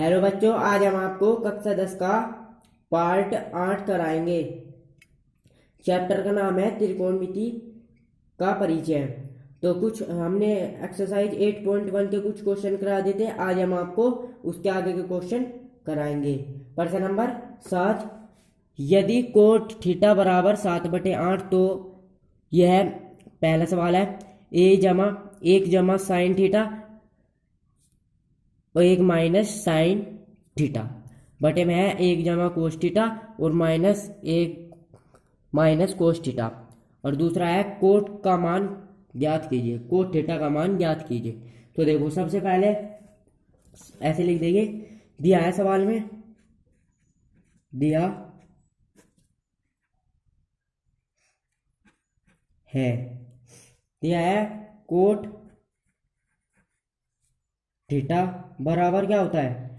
Hello बच्चों, आज हम आपको कक्षा 10 का पार्ट 8 कराएंगे। चैप्टर का नाम है त्रिकोणमिति का परिचय। तो कुछ हमने एक्सरसाइज 8.1 के कुछ क्वेश्चन करा दिए थे। आज हम आपको उसके आगे के क्वेश्चन कराएंगे। प्रश्न नंबर 7, यदि कोट थीटा बराबर 7/8 तो यह पहला सवाल है। एक जमा साइन थीटा और एक माइनस साइन थीटा बटे में है एक जमा कोस थीटा और माइनस एक माइनस कोस थीटा। और दूसरा है कोट का मान ज्ञात कीजिए, कोट थीटा का मान ज्ञात कीजिए। तो देखो, सबसे पहले ऐसे लिख देंगे, दिया है सवाल में, दिया है दिया है कोट थीटा बराबर क्या होता है,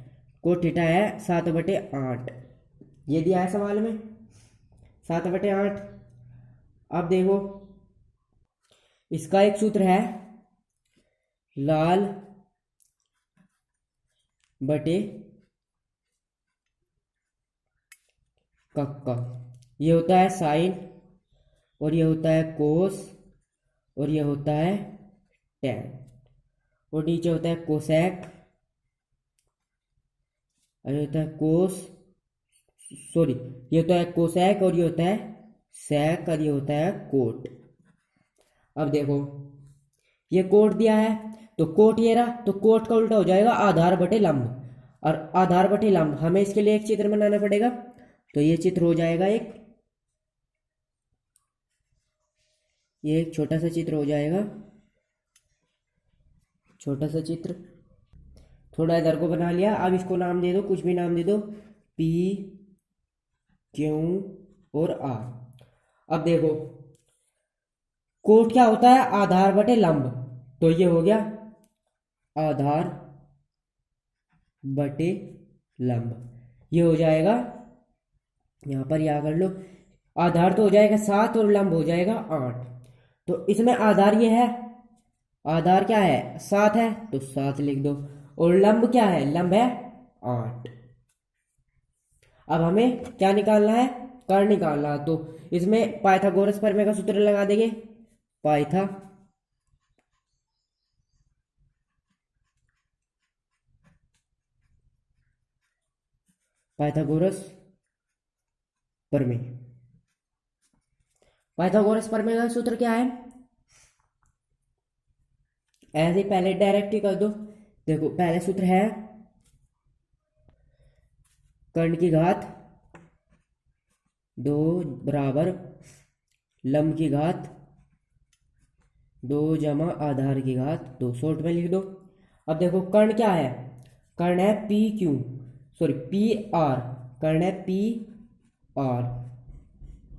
कोट थीटा है 7/8। ये दिया है सवाल में 7/8। अब देखो, इसका एक सूत्र है लाल बटे कक्का। ये होता है साइन और ये होता है कोस और ये होता है टैन और नीचे होता है कोसेक और ये होता है ये होता है कोसेक और ये होता है सेक और ये होता है कोट। अब देखो, ये कोट दिया है तो कोट ये रहा, तो कोट का उल्टा हो जाएगा आधार बटे लंब। और आधार बटे लंब हमें इसके लिए एक चित्र बनाना पड़ेगा। तो ये चित्र हो जाएगा ये एक छोटा सा चित्र हो जाएगा, छोटा सा चित्र। थोड़ा इधर को बना लिया। अब इसको नाम दे दो, कुछ भी नाम दे दो, P, Q और R। अब देखो, कोट क्या होता है, आधार बटे लंब। तो ये हो गया आधार बटे लंब। ये हो जाएगा, यहां पर या कर लो, आधार तो हो जाएगा 7 और लंब हो जाएगा 8। तो इसमें आधार ये है, आधार क्या है 7 है तो 7 लिख दो, और लंब क्या है, लंब है 8। अब हमें क्या निकालना है, कर्ण निकालना है। तो इसमें पाइथागोरस प्रमेय का सूत्र लगा देंगे, पाइथागोरस प्रमेय। पाइथागोरस प्रमेय का सूत्र क्या है, ऐसे पहले डायरेक्ट ही कर दो। देखो, पहले सूत्र है कर्ण की घात 2 बराबर लंब की घात 2 जमा आधार की घात 2, शॉर्ट में लिख दो। अब देखो, कर्ण क्या है, कर्ण है पी आर, कर्ण है पी आर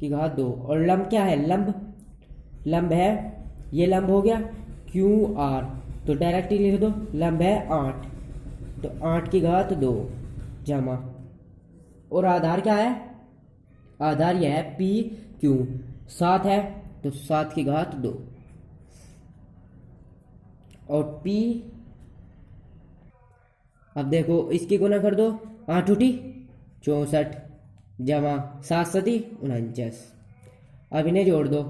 की घात 2। और लंब क्या है, लंब है, ये लंब हो गया क्यू आर, तो डायरेक्ट ही लिख दो, लंब है 8 तो 8 की घात 2 जमा, और आधार क्या है, आधार यह है पी क्यू, 7 है तो 7 की घात 2, और पी, अब देखो इसकी गुना कर दो, 8 उठी 64 जमा 7 सती 49। अब इन्हें जोड़ दो,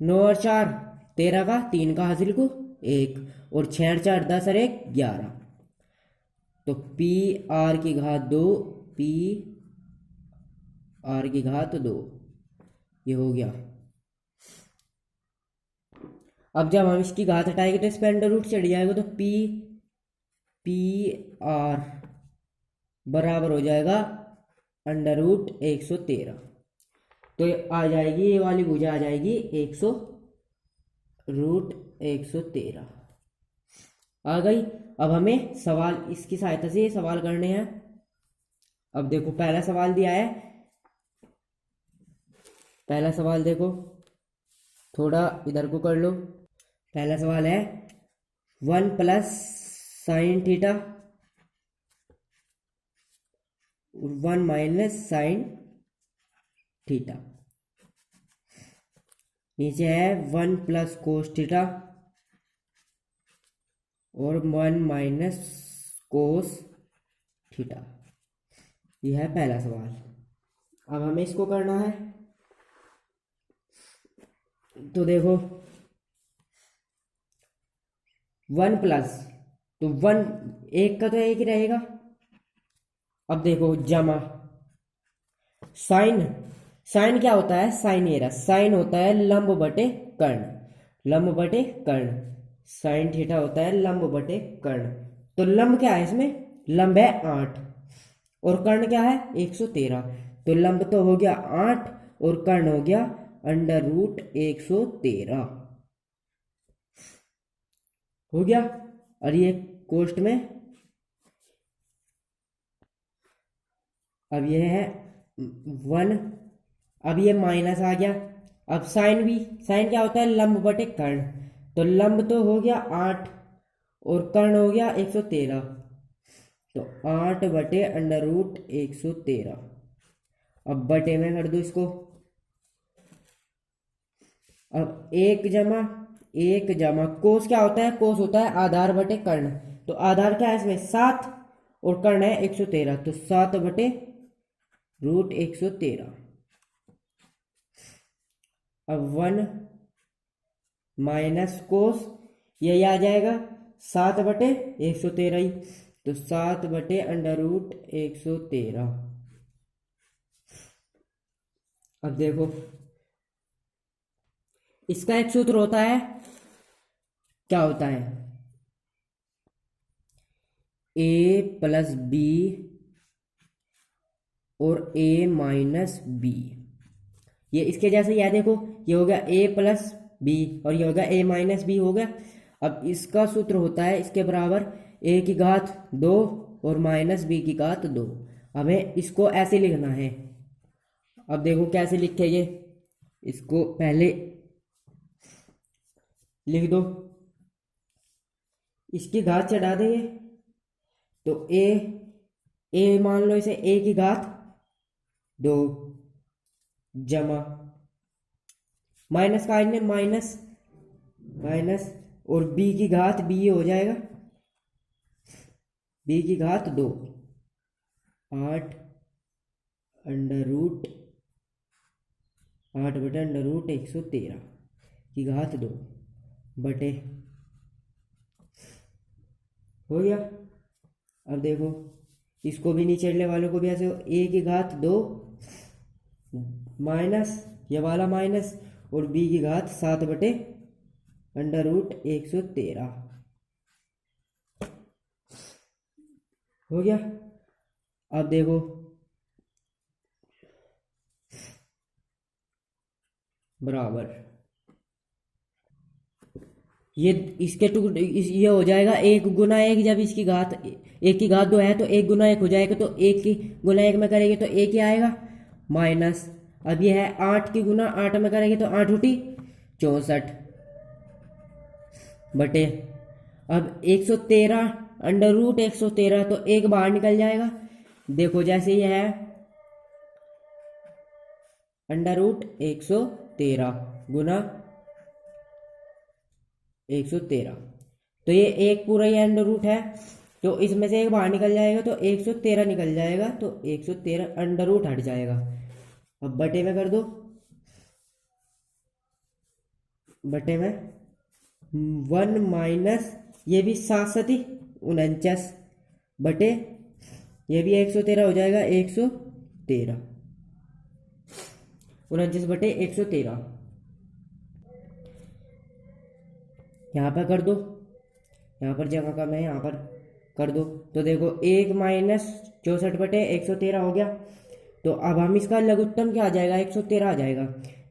9 और 4 13 का, 3 का हासिल को 1 और 6 और 4 10 और 1 11। तो पी आर की घात 2, पी आर की घात 2, ये हो गया। अब जब हम इसकी घात हटाएंगे तो इस पर अंडर रूट चढ़ जाएगा, तो पी आर बराबर हो जाएगा अंडर रूट 113। तो आ जाएगी, ये वाली भुजा आ जाएगी 100√113 आ गई। अब हमें सवाल इसकी सहायता से सवाल करने हैं। अब देखो, पहला सवाल दिया है, पहला सवाल देखो, थोड़ा इधर को कर लो। पहला सवाल है 1 plus sine theta 1 minus sine theta, नीचे है 1 प्लस कोस थीटा और 1 माइनस कोस थीटा। यह है पहला सवाल। अब हमें इसको करना है, तो देखो 1 प्लस, तो 1 एक का तो एक ही रहेगा। अब देखो जमा साइन, साइन क्या होता है, साइन एरा, साइन होता है लंब बटे कर्ण, लंब बटे कर्ण, साइन थीटा होता है लंब बटे कर्ण। तो लंब क्या है इसमें, लंब है 8 और कर्ण क्या है 113। तो लंब तो हो गया 8 और कर्ण हो गया √113 हो गया। और ये कोष्ट में, अब ये है 1, अब ये माइनस आ गया। अब साइन भी, साइन क्या होता है लंब बटे कर्ण, तो लंब तो हो गया 8 और कर्ण हो गया 113, तो 8 बटे √113। अब बटे में कर दो इसको। अब एक जमा कोस क्या होता है, कोस होता है आधार बटे कर्ण, तो आधार क्या है इसमें 7 और कर्ण है 113, तो 7 बटे √113। अब 1 माइनस कोस, यही आ जाएगा 7 बटे 113 ही, तो 7 बटे √113। अब देखो इसका एक सूत्र होता है, क्या होता है, a प्लस बी और a माइनस बी। ये इसके जैसे यह देखो, ये हो गया a प्लस बी और ये हो गया a माइनस बी हो गया। अब इसका सूत्र होता है इसके बराबर a की घात 2 और माइनस बी की घात 2। हमें इसको ऐसे लिखना है। अब देखो कैसे लिखेंगे, इसको पहले लिख दो, इसकी घात चढ़ा देंगे, तो a मान लो इसे a की घात 2 जमा माइनस का ने माइनस और b की घात b हो जाएगा, b की घात 2, 8 बटे √113 की घात 2 बटे, हो गया। अब देखो इसको भी निचले वालों को भी ऐसे, a की घात 2 माइनस ये वाला माइनस और b की घात 7 बटे √113 हो गया। अब देखो बराबर ये इसके टुकड़े, ये हो जाएगा 1 गुना 1, जब इसकी घात 1 की घात 2 है तो 1 गुना 1 हो जाएगा, तो 1 की गुना 1 में करेंगे तो 1 ही आएगा माइनस। अब ये है 8 की गुना 8 में करेंगे तो 8 × 64 बटे, अब 113 √113, तो 1 बाहर निकल जाएगा। देखो जैसे ये है √113 गुना 113, तो ये एक पूरा ही अंडर रूट है, तो इसमें से एक बाहर निकल जाएगा तो 113 निकल जाएगा, तो 113 अंडर रूट हट जाएगा। अब बटे में कर दो, बटे में 1 माइनस ये भी 7 49 बटे ये भी 113 हो जाएगा, 113 49 बटे 113 यहाँ पर कर दो, यहाँ पर जगह कम है, यहाँ पर कर दो। तो देखो 1 माइनस 64 बटे 113 हो गया। तो अब हम इसका लघुत्तम क्या आ जाएगा, 113 आ जाएगा।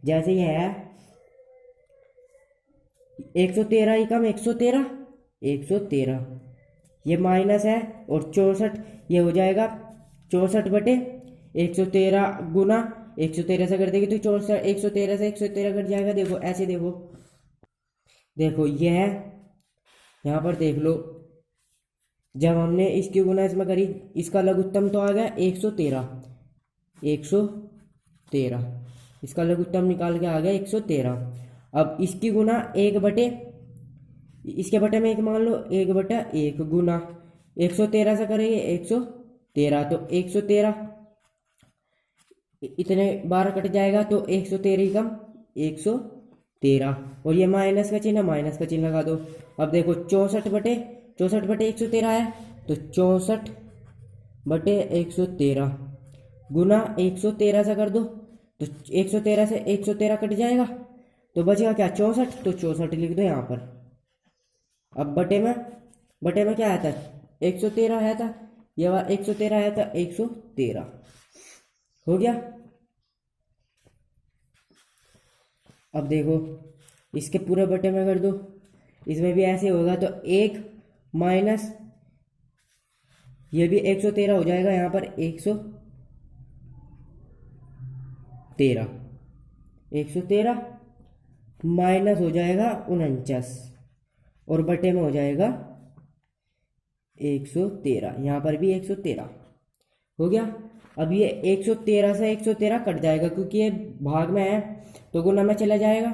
जैसे ये है 113 ही कम 113 ये माइनस है और 64 ये हो जाएगा 64 बटे 113 गुना 113 से कर देगी तो 113 से 113 कट जाएगा। देखो ऐसे देखो ये है, यहाँ पर देख लो, जब हमने इसकी गुना इसमें करी, इसका लघुत्तम तो आ गया 113 इसका लघुत्तम निकाल के आ गया 113। अब इसकी गुना इसके बटे में 1 मान लो, 1/1 गुना 113 से करेंगे 13 तो 113, इतने 12 कट जाएगा तो 113 ही कम 113, और ये माइनस का चिन्ह, माइनस का चिन्ह लगा दो। अब देखो 64/113 है, तो 64/113 गुना 113 से कर दो, तो 113 से 113 कट जाएगा, तो बचेगा क्या 64, तो 64 लिख दो यहाँ पर। अब बटे में क्या आया था 113 आया था, ये 113 आया था 113 हो गया। अब देखो इसके पूरे बटे में कर दो, इसमें भी ऐसे होगा, तो 1 माइनस ये भी 113 हो जाएगा, यहाँ पर 113 माइनस हो जाएगा 49, और बटे में हो जाएगा 113, यहाँ पर भी 113 हो गया। अब ये 113 से 113 कट जाएगा, क्योंकि ये भाग में है तो गुना में चला जाएगा,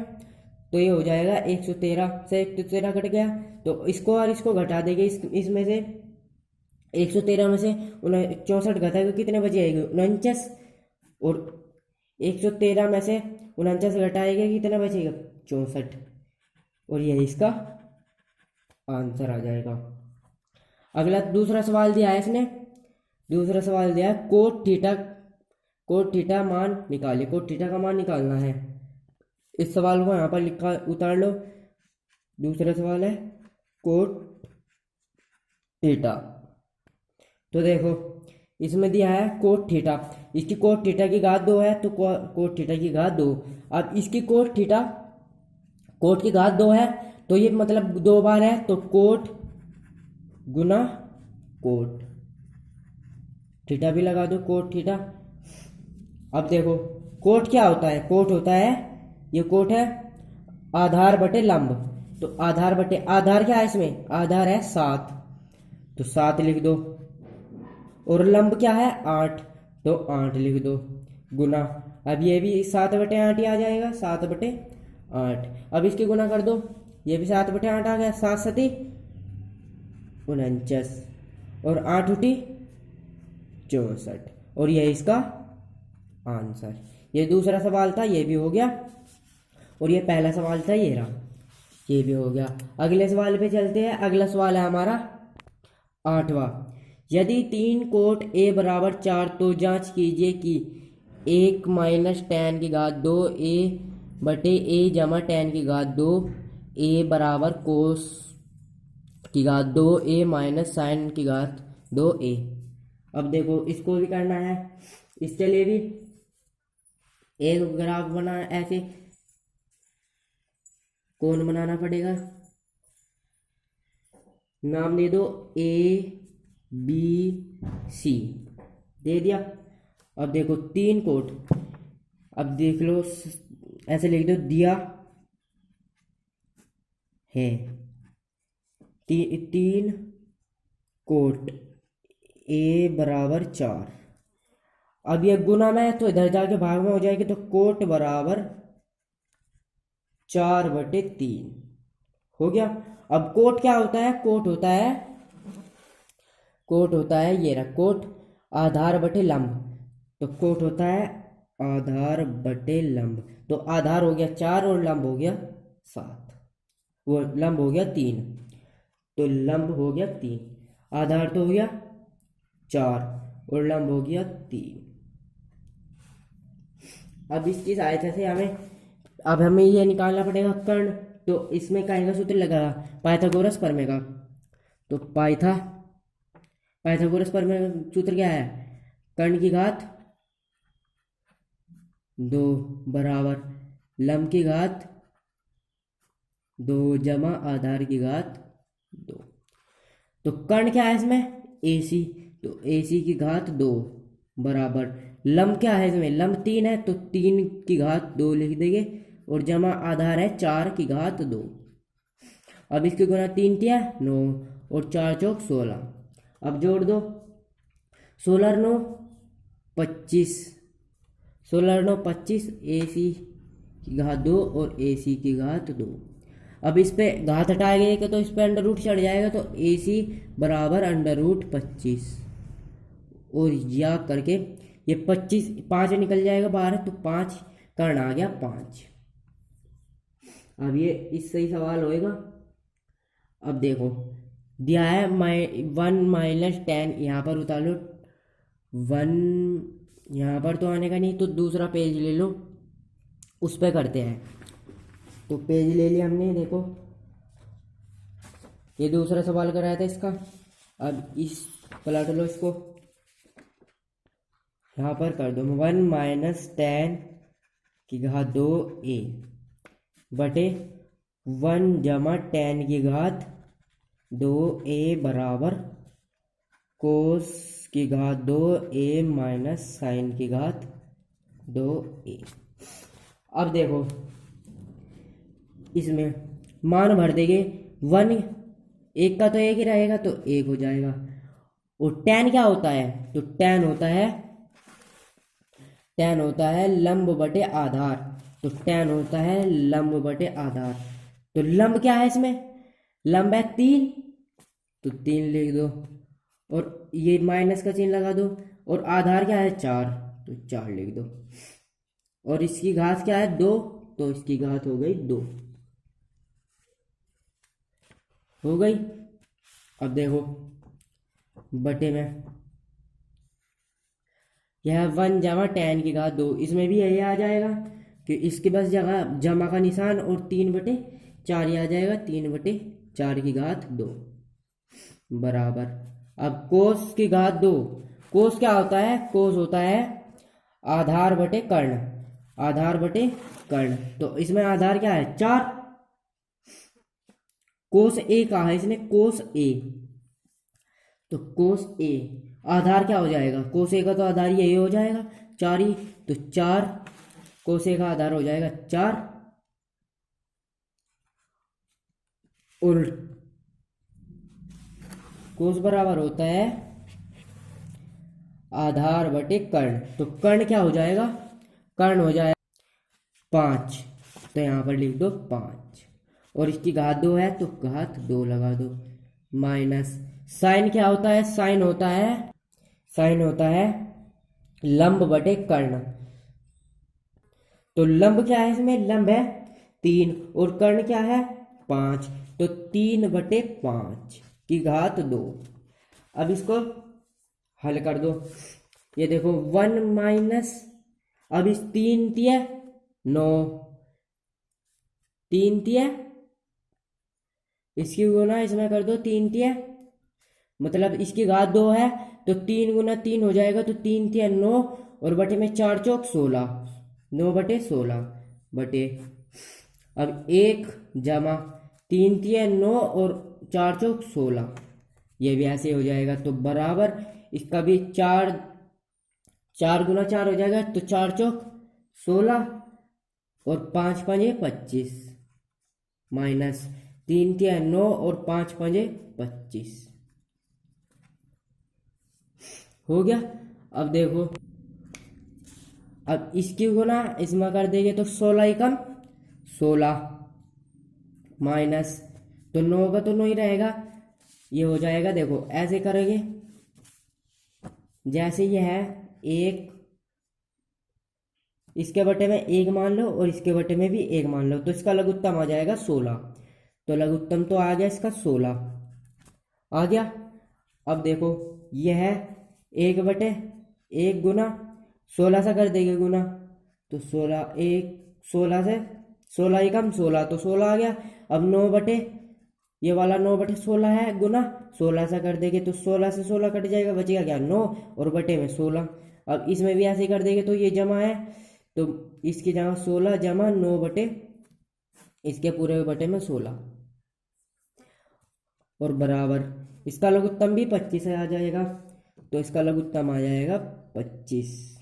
तो ये हो जाएगा 113 से 113 कट गया, तो इसको और इसको घटा देंगे, इसमें से 113 में से 64 घटाएगा, कितने बचे आएंगे 49, और 113 में से 49 घटाएगा, कितना बचेगा 64, और यही इसका आंसर आ जाएगा। अगला दूसरा सवाल दिया है इसने, दूसरा सवाल दिया है कोट थीटा मान निकालिए, कोट थीटा का मान निकालना है। इस सवाल को यहाँ पर लिखा उतार लो। दूसरा सवाल है कोट थीटा, तो देखो इसमें दिया है कोट थीटा, इसकी कोट थीटा की घात 2 है, तो कोट थीटा की घात 2। अब इसकी कोट की घात 2 है, तो ये मतलब 2 बार है, तो कोट गुना कोट थीटा भी लगा दो, कोट थीटा। अब देखो कोट क्या होता है, कोट होता है, ये कोट है आधार बटे लंब, तो आधार क्या है इसमें, आधार है 7, तो 7 लिख दो, और लंब क्या है 8, तो 8 लिख दो, गुना, अब ये भी 7/8 ही आ जाएगा, 7/8। अब इसकी गुना कर दो, ये भी 7/8 आ गया, 7 सती 49, और 8 उठी 64, और ये इसका आंसर। ये दूसरा सवाल था, ये भी हो गया, और ये पहला सवाल था, ये रहा, ये भी हो गया। अगले सवाल पे चलते हैं। अगला सवाल है हमारा 8वां। यदि 3 कोट a बराबर 4, तो जांच कीजिए कि 1 माइनस tan की घात 2 a बटे a जमा tan की घात 2 a बराबर कोस की घात 2 a माइनस साइन की घात 2 a। अब देखो इसको भी करना है, इसके लिए भी एक ग्राफ बना, ऐसे कौन बनाना पड़ेगा, नाम दे दो ABC, दे दिया। अब देखो 3 कोट, अब देख लो ऐसे लिख दो, दिया है 3 कोट a बराबर 4। अब ये गुना में है, तो इधर जाके भाग में हो जाएगी, तो कोट बराबर 4/3 हो गया। अब कोट क्या होता है, कोट होता है ये रहा, कोट आधार बटे लंब, तो कोट होता है आधार बटे लंब, तो आधार हो गया 4 और लंब हो गया 7, वो लंब हो गया 3, तो लंब हो गया 3, आधार तो हो गया 4 और लंब हो गया 3। अब इसकी सहायता से हमें ये निकालना पड़ेगा कर्ण, तो इसमें का सूत्र लगा पाइथागोरस प्रमेय का, तो पाइथागोरस प्रमेय का सूत्र क्या है, कर्ण की घात 2 बराबर लंब की घात 2 जमा आधार की घात 2। तो कर्ण क्या है इसमें AC, तो AC की घात 2 बराबर लंब क्या है इसमें, लंब 3 है, तो 3 की घात 2 लिख देंगे, और जमा आधार है 4 की घात 2। अब इसके गुना 3 किया 9, और 4 चौक 16, अब जोड़ दो, 16 9 25, 16 9 25, AC की घात 2 और AC की घात 2। अब इस पे घात हटाएंगे तो इस पे अंडर रूट चढ़ जाएगा, तो AC बराबर अंडर रूट 25, और या करके ये 25 5 निकल जाएगा बाहर, तो 5 कर्ण आ गया 5। अब ये इससे ही सवाल होएगा। अब देखो दिया है 1 - 10, यहाँ पर उतार लो 1, यहाँ पर तो आने का नहीं, तो दूसरा पेज ले लो, उस पर करते हैं। तो पेज ले लिया हमने, देखो ये दूसरा सवाल कराया था इसका। अब इस पलट लो इसको, यहाँ पर कर दो 1 - 10 की घात 2a बटे 1 जमा 10 की घात 2a बराबर कोस की घात 2a माइनस साइन की घात 2a। अब देखो इसमें मान भर देंगे, 1 एक का तो एक ही रहेगा तो 1 हो जाएगा। और tan क्या होता है, तो tan होता है लंब बटे आधार। तो tan होता है लंब बटे आधार। तो लंब क्या है इसमें, लंब है 3, तो 3 लिख दो, और ये माइनस का चिन्ह लगा दो। और आधार क्या है 4, तो 4 लिख दो। और इसकी घात क्या है 2, तो इसकी घात हो गई 2 हो गई। अब देखो बटे में यह 1 जमा 10 की घात 2, इसमें भी यही आ जाएगा कि इसके बस जगह जमा का निशान और 3/4 ही आ जाएगा, 3/4 की घात 2 बराबर। अब कोस की घात 2, कोस क्या होता है, कोस होता है आधार बटे कर्ण, आधार बटे कर्ण। तो इसमें आधार क्या है 4, कोस ए का है इसमें, कोस ए, तो कोस ए आधार क्या हो जाएगा, कोस ए का तो आधार यही हो जाएगा 4 ही, तो 4 कोस ए का आधार हो जाएगा 4। और कोस बराबर होता है आधार बटे कर्ण, तो कर्ण क्या हो जाएगा, कर्ण हो जाएगा 5, तो यहाँ पर लिख दो 5। और इसकी घात 2 है तो घात 2 लगा दो, माइनस साइन क्या होता है, साइन होता है लंब बटे कर्ण। तो लंब क्या है इसमें, लंब है 3 और कर्ण क्या है 5, तो 3/5 की घात 2। अब इसको हल कर दो, ये देखो 1 माइनस, अब इस 3 तिया 9, 3 तिया इसकी गुना इसमें कर दो 3 तिया, मतलब इसकी घात 2 है तो 3 गुना 3 हो जाएगा, तो 3 तिया 9 और बटे में 4 चौक 16, 9/16 बटे, अब 1 जमा 3 तिया 9 और 4 चौक 16, ये भी ऐसे हो जाएगा। तो बराबर इसका भी 4 गुना 4 हो जाएगा, तो 4 चौक 16 और 5 पंजे 25 माइनस 3 तिया 9 और 5 पंजे 25 हो गया। अब देखो, अब इसकी गुना इसमें कर देंगे तो 16 एकम 16 माइनस, तो 9 का तो 9 ही रहेगा, ये हो जाएगा। देखो ऐसे करेंगे, जैसे ये है 1, इसके बटे में 1 मान लो और इसके बटे में भी 1 मान लो, तो इसका लघुत्तम आ जाएगा 16। तो लघुत्तम तो आ गया इसका 16 आ गया। अब देखो यह है 1/1 गुना 16 से कर देंगे गुना, तो 16 से 16 एकम 16, तो 16 आ गया। अब 9 बटे, ये वाला 9/16 है गुना 16 से कर देंगे, तो 16 से 16 कट जाएगा, बचेगा क्या 9 और बटे में 16। अब इसमें भी ऐसे कर देंगे, तो ये जमा है तो इसकी जगह 16 जमा 9 बटे इसके पूरे बटे में 16 और बराबर इसका लघुत्तम भी 25 आ जाएगा, तो इसका लघुत्तम आ जाएगा 25।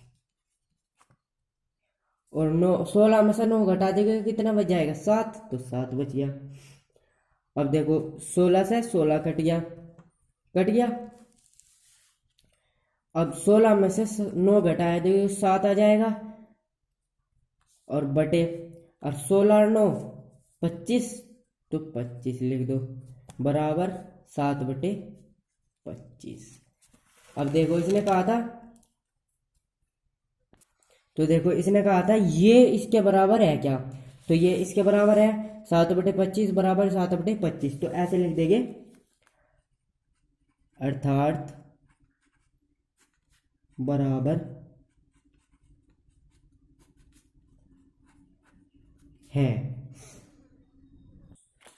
और 9 16 में से 9 घटा देंगे कितना बच जाएगा 7, तो 7 बच गया। अब देखो 16 से 16 कट गया। अब 16 में से 9 घटाया देंगे 7 आ जाएगा, और बटे, और 16 और 9 25, तो 25 लिख दो बराबर 7/25 अब देखो इसने कहा था, तो देखो इसने कहा था ये इसके बराबर है क्या, तो ये इसके बराबर है 7/25 बराबर 7/25, तो ऐसे लिख देंगे, अर्थात बराबर है।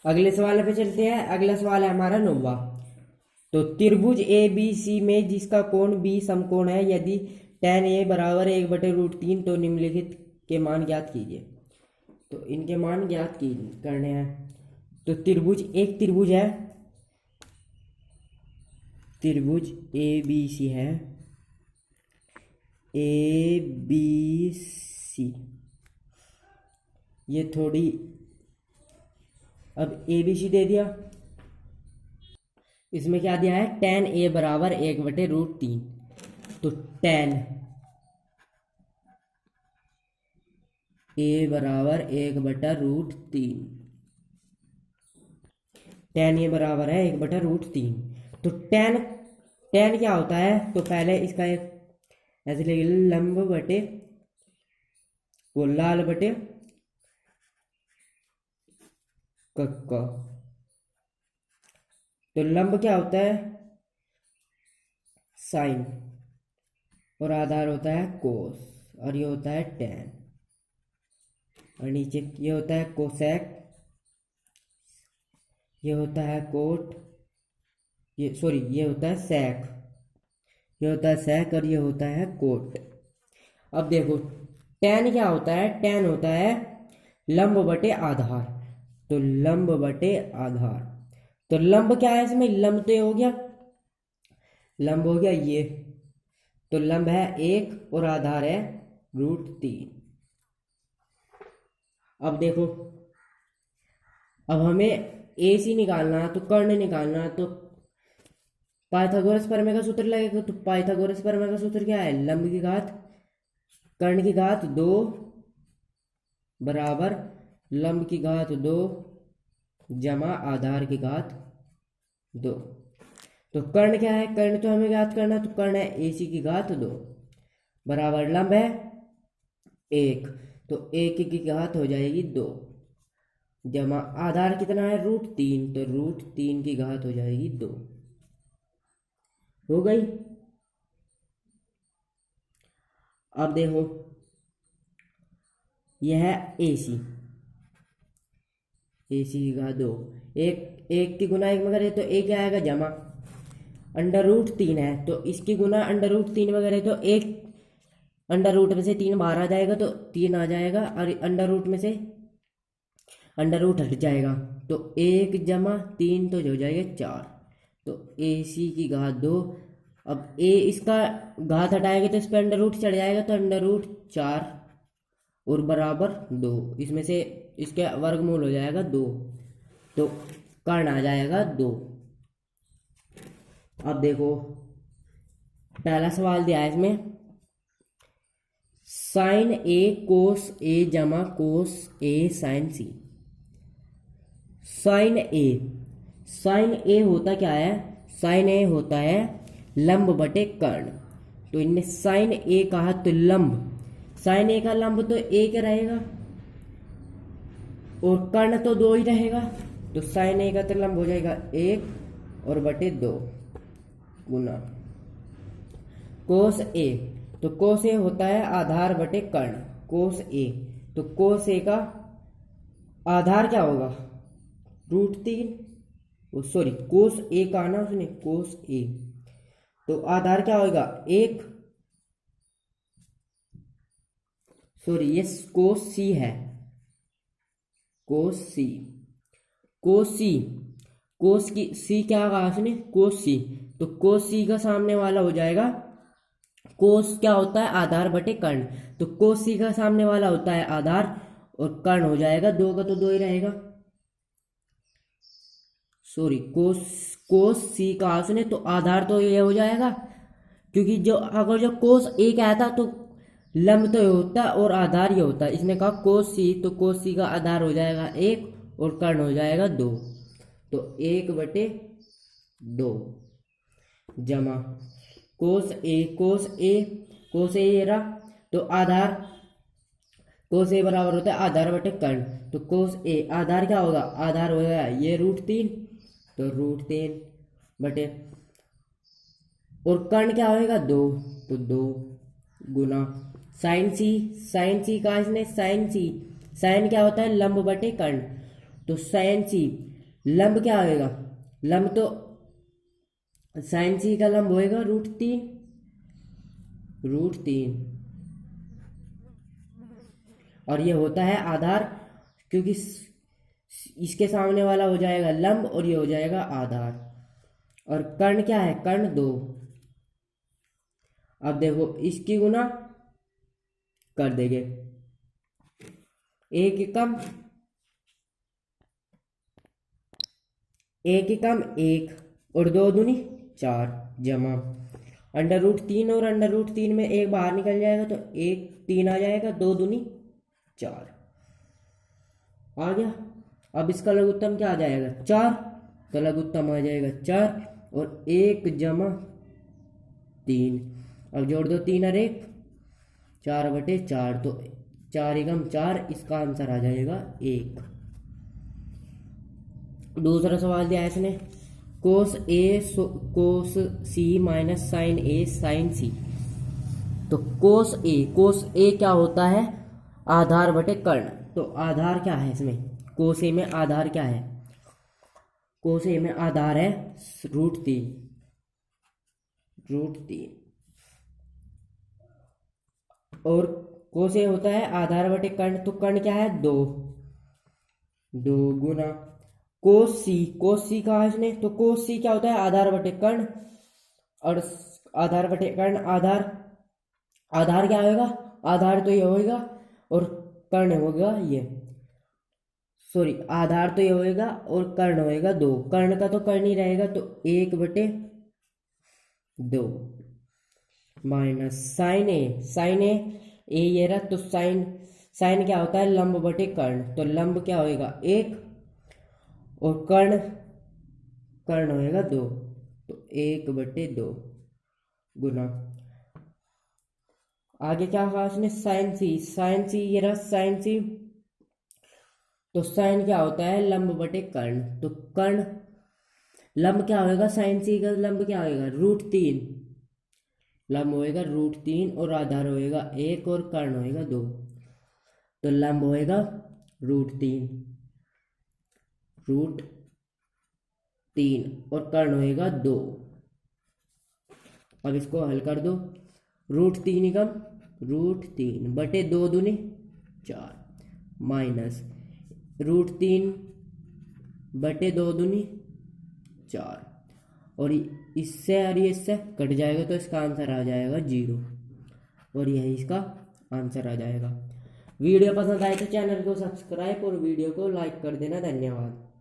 अगले सवाल पे चलते हैं। अगला सवाल है हमारा 9वां। तो त्रिभुज ए बी सी में जिसका कोण बी समकोण है, यदि tan ए बराबर 1/√3 तो निम्नलिखित के मान ज्ञात कीजिए। तो इनके मान ज्ञात की करने हैं। तो एक त्रिभुज है, त्रिभुज ए बी सी है, ए बी सी, ये थोड़ी, अब ए बी सी दे दिया, इसमें क्या दिया है, tan ए बराबर 1/√3, तो tan ए बराबर 1/√3, tan ए बराबर है 1/√3। तो tan tan क्या होता है, तो पहले इसका एक ऐसे लिख, लंब बटे वो लाल बटे कक्का। तो लंब क्या होता है, साइन, और आधार होता है कोस, और ये होता है tan, और नीचे ये होता है कोसेक, ये होता है कोट, ये सॉरी ये होता है सेक, ये होता है सेक, और ये होता है कोट। अब देखो tan क्या होता है, tan होता है लंब बटे आधार, तो लंब बटे आधार। तो लंब क्या है इसमें, लंब तो ये हो गया, लंब हो गया ये, तो लंब है 1 और आधार है √3। अब देखो, अब हमें ए सी निकालना, तो कर्ण निकालना, तो पाइथागोरस प्रमेय का सूत्र लगेगा। तो पाइथागोरस प्रमेय का सूत्र क्या है, लंब की घात कर्ण की घात 2 बराबर लंब की घात 2 जमा आधार की घात 2। तो कर्ण क्या है, कर्ण तो हमें ज्ञात करना, तो कर्ण है ए सी की घात 2 बराबर लंब है 1, तो 1 की घात हो जाएगी 2 जमा आधार कितना है √3, तो √3 की घात हो जाएगी 2, हो गई। अब देखो यह है ए सी की घात 2, एक की गुना 1 में करे तो एक क्या आएगा, जमा √3 है, तो इसकी गुना √3 में करे तो एक √ में से 3 बाहर आ जाएगा, तो 3 आ जाएगा, और √ में से √ हट जाएगा, तो 1 जमा 3 तो हो जाएगा 4, तो ए सी की घात 2। अब ए इसका घात हटाएगा तो इस पर √ चढ़ जाएगा, तो √4 और बराबर 2, इसमें से इसके वर्गमूल हो जाएगा 2, तो कर्ण आ जाएगा 2। अब देखो पहला सवाल दिया है इसमें, साइन ए कोस ए जमा कोस ए साइन सी। साइन ए होता क्या है, साइन ए होता है लंब बटे कर्ण, तो इनने साइन ए कहा, तो लंब, साइन ए का लंब तो एक रहेगा और कर्ण तो 2 ही रहेगा, तो साइन ए का तो लंब हो जाएगा 1 और बटे 2 गुना कोस ए, तो कोस ए होता है आधार बटे कर्ण, कोस ए, तो कोस ए का आधार क्या होगा √3, सॉरी कोस ए का ना उसने कोस ए, तो आधार क्या होगा 1, सॉरी ये कोस सी है, कोस सी, कोस की सी क्या कहा उसने, कोस सी, तो कोस सी का सामने वाला हो जाएगा, कोस क्या होता है आधार बटे कर्ण, तो कोस सी का सामने वाला होता है आधार, और कर्ण हो जाएगा 2 का तो 2 ही रहेगा, सॉरी कोस सी का उसने, तो आधार तो ये हो जाएगा, क्योंकि जो अगर जो कोस ए कहता तो लंब तो ये होता और आधार ये होता, इसने कहा कोस सी, तो कोस सी का आधार हो जाएगा 1 और कर्ण हो जाएगा 2, तो 1/2 जमा कोस ए ये रहा, तो आधार कोस ए बराबर होता है आधार बटे कर्ण, तो कोस ए आधार क्या होगा, आधार होगा ये √3, तो √3 बटे, और कर्ण क्या होगा 2, तो 2 गुना साइन सी का इसने साइन क्या होता है लंब बटे कर्ण, तो साइन सी लंब क्या होगा, लंब तो साइन सी का लंब होएगा √3 और ये होता है आधार, क्योंकि इसके सामने वाला हो जाएगा लंब और ये हो जाएगा आधार, और कर्ण क्या है, कर्ण 2। अब देखो इसकी गुना कर देंगे, एक एकम 1 और 2 दूनी 4 जमा √3 और √3 में एक बाहर निकल जाएगा तो 1 3 आ जाएगा, 2 दूनी 4 आ गया। अब इसका लघुत्तम क्या आ जाएगा 4, तो लघुत्तम आ जाएगा 4 और 1 जमा 3, अब जोड़ दो 3 और 1 4 बटे 4, तो 4 एकम 4, इसका आंसर आ जाएगा 1। दूसरा सवाल दिया है इसने कोस सी माइनस साइन ए साइन सी, तो कोस ए क्या होता है आधार बटे कर्ण, तो आधार क्या है इसमें, कोस ए में आधार क्या है, कोस ए में आधार है √3 और कोस ए होता है आधार बटे कर्ण, तो कर्ण क्या है 2 गुना कोस सी का है इसने, तो कोस सी क्या होता है आधार बटे कर्ण, और आधार बटे कर्ण आधार क्या होगा, आधार तो ये होगा और कर्ण होगा ये, सॉरी आधार तो ये होएगा और कर्ण होएगा 2, कर्ण का तो कर्ण ही रहेगा, तो 1 बटे 2 माइनस साइन ए ये रहा, तो साइन क्या होता है लंब बटे कर्ण, तो लंब क्या होएगा 1 और कर्ण होएगा 2, तो 1 बटे 2 गुना, आगे क्या कहा उसने साइन सी ये रहा साइन सी, तो साइन क्या होता है लंब बटे कर्ण, तो कर्ण लंब क्या होएगा साइन सी का लंब क्या होएगा √3, लंब होएगा √3 और आधार होएगा 1 और कर्ण होएगा 2, तो लंब होएगा √3 और कर्ण होएगा 2। अब इसको हल कर दो, √3 बटे 2 दूनी 4 माइनस √3 बटे 2 दूनी 4, और इससे और इससे कट जाएगा तो इसका आंसर आ जाएगा 0, और यही इसका आंसर आ जाएगा। वीडियो पसंद आए तो चैनल को सब्सक्राइब और वीडियो को लाइक कर देना। धन्यवाद।